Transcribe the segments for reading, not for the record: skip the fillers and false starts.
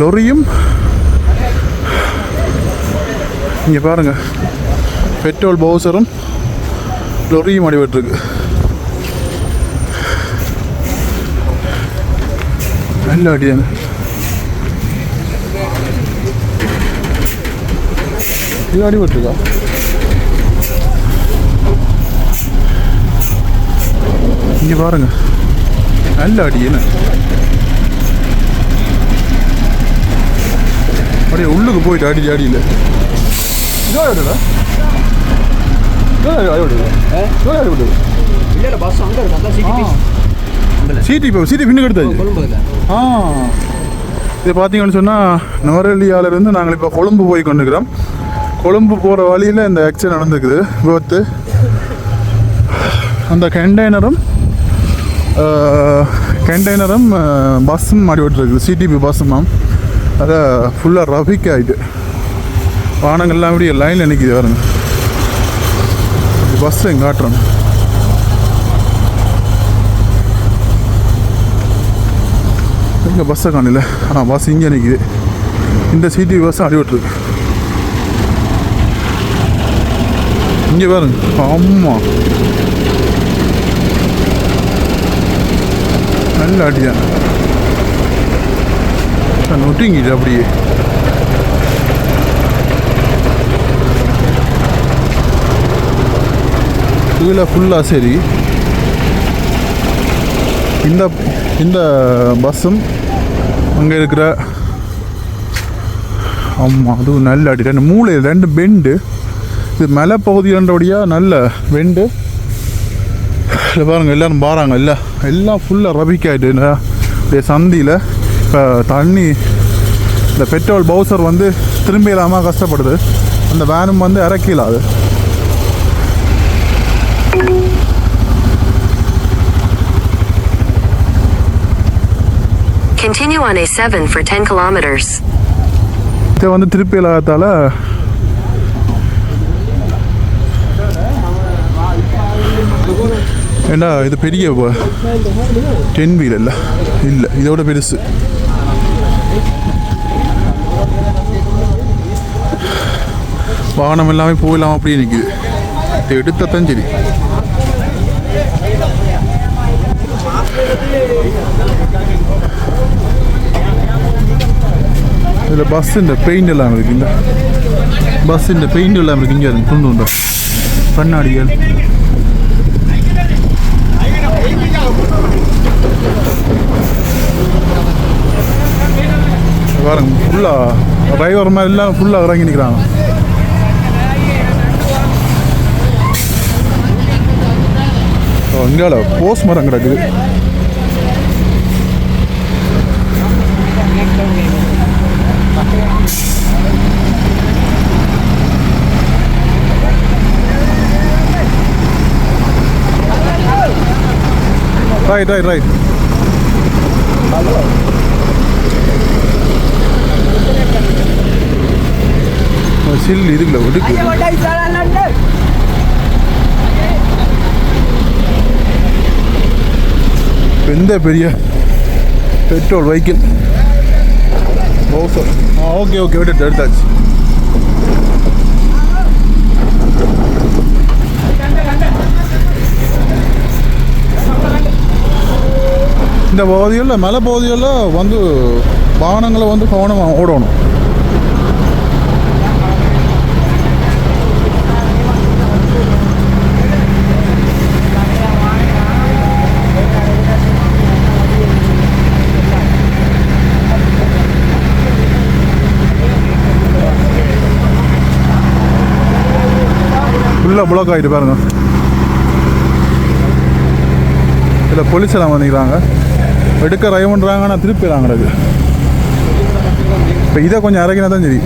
லொரியும் இங்கே பாருங்கள், பெட்ரோல் பவுசரும் லொரியும் அடிபட்டுருக்கு. நல்ல அடிதானே. இது அடிபட்டுருக்கா? இங்கே பாருங்க, நல்ல அடி. என்ன அப்படியே உள்ளுக்கு போயிட்டு அடி அடியில் சீட்டி பின்னு எடுத்தாச்சு. இது பார்த்தீங்கன்னு சொன்னால் நுவரெலியாவிலிருந்து நாங்கள் இப்போ கொழும்பு போய் கொண்டுக்கிறோம். கொழும்பு போகிற வழியில் இந்த ஆக்சிடென்ட் நடந்துக்குது, விபத்து. அந்த கண்டெய்னரும் பஸ்ஸும் மாடி விட்டுருக்குது, சிடிபி பஸ்ஸும். அதை ஃபுல்லாக ரஃபிக் ஆகிட்டு வானங்கள்லாம் இப்படி லைனில் நிற்கிது. பாருங்க, பஸ்ஸை எங்கே காட்டுறோம். இங்கே பஸ்ஸை காணல, ஆனால் பஸ் இங்கே நிற்கிது. இந்த சிடிபி பஸ் அடி விட்டுருக்கு. இங்கே பாருங்க, ஆமாம், நல்ல அடிதான். நொட்டிங்கிது அப்படியே. கீழே ஃபுல்லாக சரி. இந்த பஸ்ஸும் அங்கே இருக்கிற, ஆமாம், அதுவும் நல்ல அடி. ரெண்டு மூளை, ரெண்டு பெண்டு. இது மலை பகுதின்றபடியாக நல்ல பெண்டு. இல்லை பாருங்கள், எல்லோரும் பாராங்க. எல்லாம் ஃபுல்லாக ரபிக்காயிட்டு. அப்படியே சந்தியில் இப்போ தண்ணி, இந்த பெட்ரோல் பவுசர் வந்து திரும்ப இல்லாமல் கஷ்டப்படுது. அந்த வேனும் வந்து இறக்கிலாது. Continue on A7 for 10 kilometers. இதை வந்து திருப்பி இல்லாததால் ஏண்டா இது பெரிய 10 வீல் இல்லை, இதோட பெருசு. வாகனம் எல்லாமே போயிடலாம் அப்படியே நிற்கிது. இது எடுத்தத்தான் சரி. இதில் பஸ்ஸுன்ற பெயிண்ட் எல்லாம் இருக்குது. இந்த பஸ்ஸுன்ற பெயிண்ட் எல்லாம் இருக்குது. இங்கே இருக்கு துண்டு உண்டு கண்ணாடிகள். பாருங்க, ஃபுல்லாக டிரைவர் மாதிரி எல்லாம் ஃபுல்லாக இறங்கி நிற்கிறாங்க. இங்கால போஸ் மரம் கிடக்குது. ரைட் சில் இதுக்குள்ள ஒடுக்கு. எந்த பெரிய பெட்ரோல் வெஹிக்கிள். ஓகே எடுத்தாச்சு. இந்த பகுதிகளில், மலை பகுதிகளில் வந்து வாகனங்களை வந்து கவனமாக ஓடணும். ஃபுல்லாக பிளாக் ஆகிட்டு பாருங்க. இதில் போலீஸ் எல்லாம் வந்துக்கிறாங்க, எடுக்க ட்ரை பண்ணுறாங்க, ஆனால் திருப்பிடுறாங்க. கிடக்கு இப்போ இதை கொஞ்சம் இறக்கினா தான் சரி.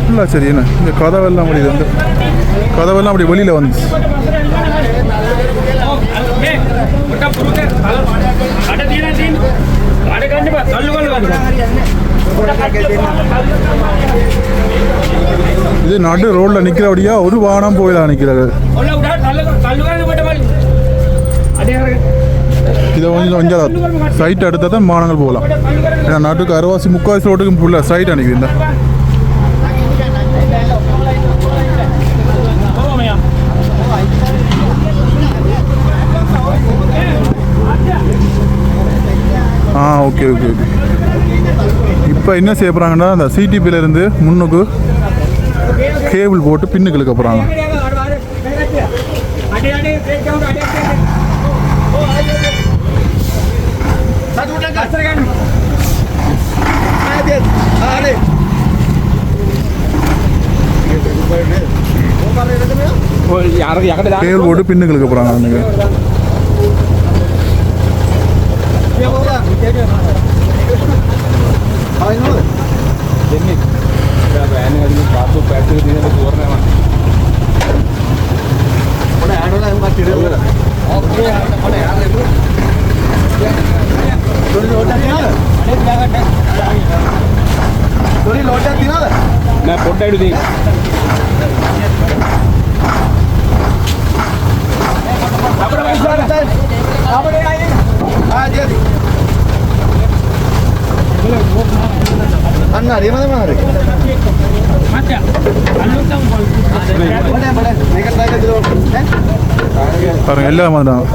இல்லை சரி. என்ன இந்த கதவெல்லாம் முடியுது, வந்து கதவெல்லாம் அப்படி வெளியில் வந்துச்சு. இது நடு ரோட்ல நிக்கிறபடியா ஒரு வாகனம் போயிடலாம் நிக்கிறது. இதை கொஞ்சம் சைட் எடுத்தால் தான் வாகனங்கள் போகலாம். ஏன்னா நாட்டுக்கு அரைவாசி முக்கால்வாசி ரோட்டுக்கு ஃபுல்லாக சைட் அனுப்பி இந்த ஓகே ஓகே ஓகே. இப்போ என்ன செய்ய போகிறாங்கன்னா அந்த சிடிபியிலேருந்து முன்னுக்கு கேபிள் போட்டு பின்னுக்கு இழுக்க போகிறாங்க. கேபிள் போட்டு பின்னுக்கு இழுக்க போகிறாங்க. பாருங்க எல்லாம் வந்துட்டாங்க.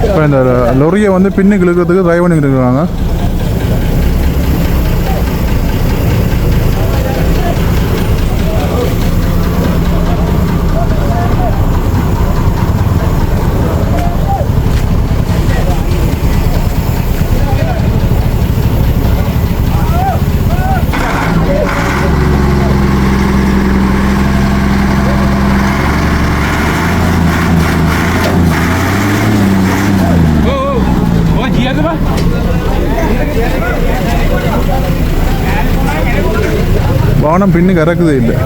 இப்போ இந்த லொரியை வந்து பின்னுக்கு இழுக்கிறதுக்கு ட்ரைவ் பண்ணிட்டு இருக்காங்க. வானம் பின்னுக்கு இறக்குதே இல்லை.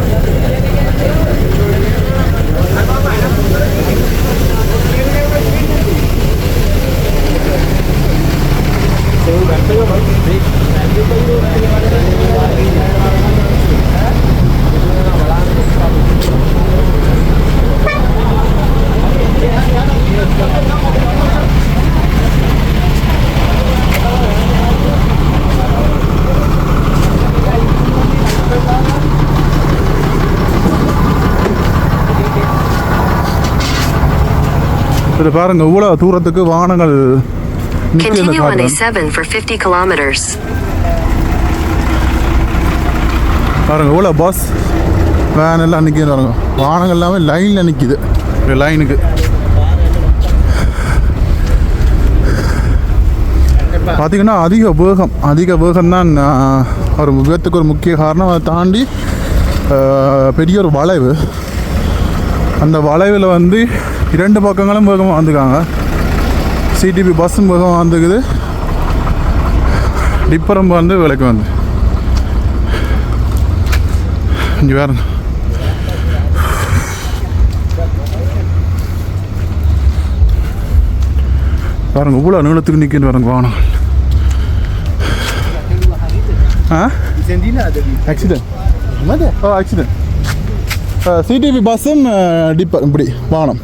இதில் பாருங்க இவ்வளோ தூரத்துக்கு வாகனங்கள் Continue on A7 for 50 kilometers. பாருங்க இவ்வளோ பஸ் வேன் எல்லாம் நிற்கிது. பாருங்க வாகனங்கள் எல்லாமே லைனில் நிற்கிது. லைனுக்கு பார்த்திங்கன்னா அதிக வேகம் தான் ஒரு விபத்துக்கு ஒரு முக்கிய காரணம். அதை தாண்டி பெரிய ஒரு வளைவு. அந்த வளைவில் வந்து இரண்டு பக்கங்களும் வேகமாக வந்துருக்காங்க. சிடிபி பஸ்ஸும் வேகமாக வந்துக்குது, டிப்பரும் வந்து விலைக்கு வந்து இங்கே வேறு பாருங்க இவ்வளோ நீளத்துக்கு நிற்கின்னு பாருங்க வாகனம். ஆக்சிடென்ட் சிடிபி பஸ்ஸும் டிப்பர் இப்படி வாகனம்.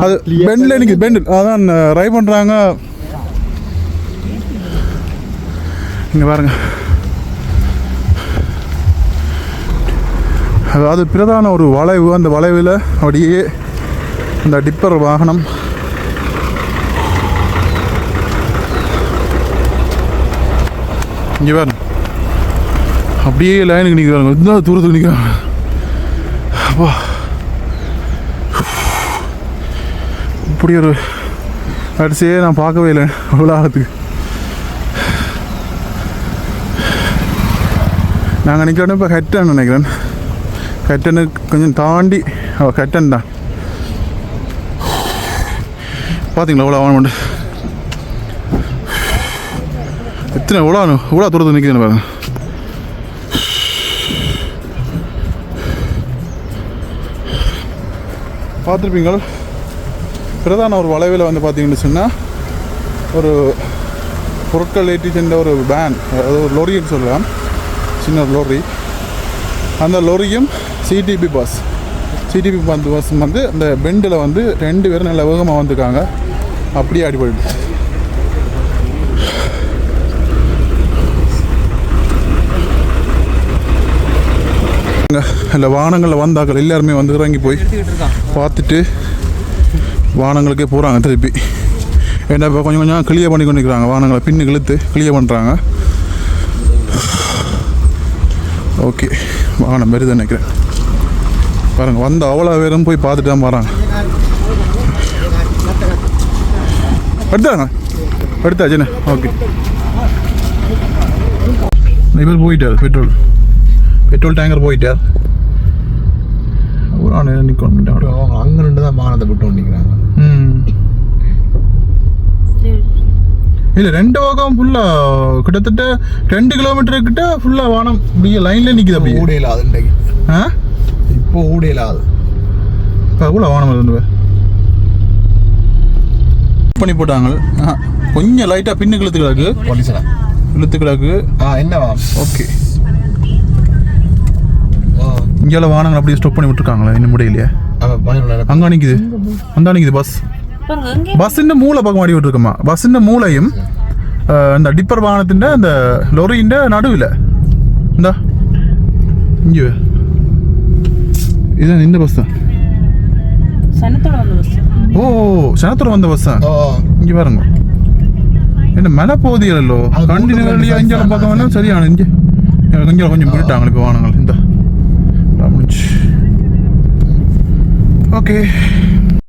அது பெண்டில் எனக்கு பெண்டில் அதான் ரைவ் பண்ணுறாங்க. இங்கே பாருங்க அதாவது பிரதான ஒரு வளைவு. அந்த வளைவில் அப்படியே இந்த டிப்பர் வாகனம் இங்கே பாருங்க அப்படியே லைனுக்கு நிற்கிறாங்க. இந்த தூரத்துக்கு நிற்கிறாங்க. அப்பா இப்படி ஒரு அரிசியே நான் பார்க்கவே இல்லை உலகத்துக்கு. நாங்கள் நிற்கிறோம் இப்போ கட்டன் நினைக்கிறேன். கட்டனுக்கு கொஞ்சம் தாண்டி கட்டன் தான். பார்த்தீங்களா எவ்வளோ அவன் எத்தனை எவ்வளோ தூரத்தில் நிற்கிறேன்னு பாருங்க. பார்த்துருப்பீங்கள் பிரதான ஒரு வளைவில் வந்து பார்த்தீங்கன்னு சொன்னால் ஒரு பொருட்கள் ஏற்றி சென்ற ஒரு வேன், அதாவது ஒரு லொரின்னு சொல்லலாம், சின்ன ஒரு லொரி. அந்த லொரியும் சிடிபி பஸ் வந்து அந்த பெண்டில் வந்து 2 பேரும் நல்ல வேகமாக வந்துருக்காங்க. அப்படியே அடிபட்டு இல்லை வானங்களில் வந்தாக்கள் எல்லாருமே வந்து இறங்கி போய் பார்த்துட்டு வானங்களுக்கே போகிறாங்க திருப்பி. ஏன்னா இப்போ கொஞ்சம் கொஞ்சம் கிளியர் பண்ணி கொண்டு இருக்கிறாங்க, வானங்களை பின்னு இழுத்து கிளியர் பண்ணுறாங்க. ஓகே, வானம் வருது நினைக்கிறேன். பாருங்கள் வந்து அவ்வளோ பேரும் போய் பார்த்துட்டு தான் போகிறாங்க. எடுத்தாச்சுண்ணே. ஓகே, இவர் போயிட்டார். பெட்ரோல் டேங்கர் போயிட்டார். ஒரு ஆள் நிற்கணும். அங்கே ரெண்டு தான் வாகனத்தை விட்டு நிற்கிறாங்க. இல்லை 2 பக்கம் ஃபுல்லாக கிட்டத்தட்ட 2 கிலோமீட்டர் கிட்ட ஃபுல்லாக வானம் இப்படியே லைனில் நிற்கிது. அப்படி ஊடையில் அது இன்றைக்கு இப்போ ஊடையில் அது கூட வானம் வருது பண்ணி போட்டாங்க. கொஞ்சம் லைட்டாக பின்னு இழுத்து கிடக்கு. இழுத்து கிடக்கு. என்னவா? ஓகே, இங்கெல்லாம் வானங்கள் அப்படியே ஸ்டாப் பண்ணி விட்டுருக்காங்களா? இன்னும் முடியலையே. அங்கே நிற்குது, அந்த நிற்குது பஸ்ஸிൻ്റെ மூளை பக்கம் அடி விட்டுருக்கோமா? பஸ்ஸிൻ്റെ மூளையும் இந்த டிப்பர் வாகனத்திൻ്റെ அந்த லொரிൻ്റെ நடுவில் இந்தா இங்கே இதான் இந்த பஸ் தான். ஓ, சனத்தோட வந்த பஸ் தான். இங்கே பாருங்க, என்ன மலை போதியല്ലോ கண்டினியூலியாக இங்கே பக்கம் வேணால் சரியான. இங்கே கொஞ்சம் விட்டுட்டாங்க இப்போ வானங்கள். இந்த முடிஞ்சு. ஓகே.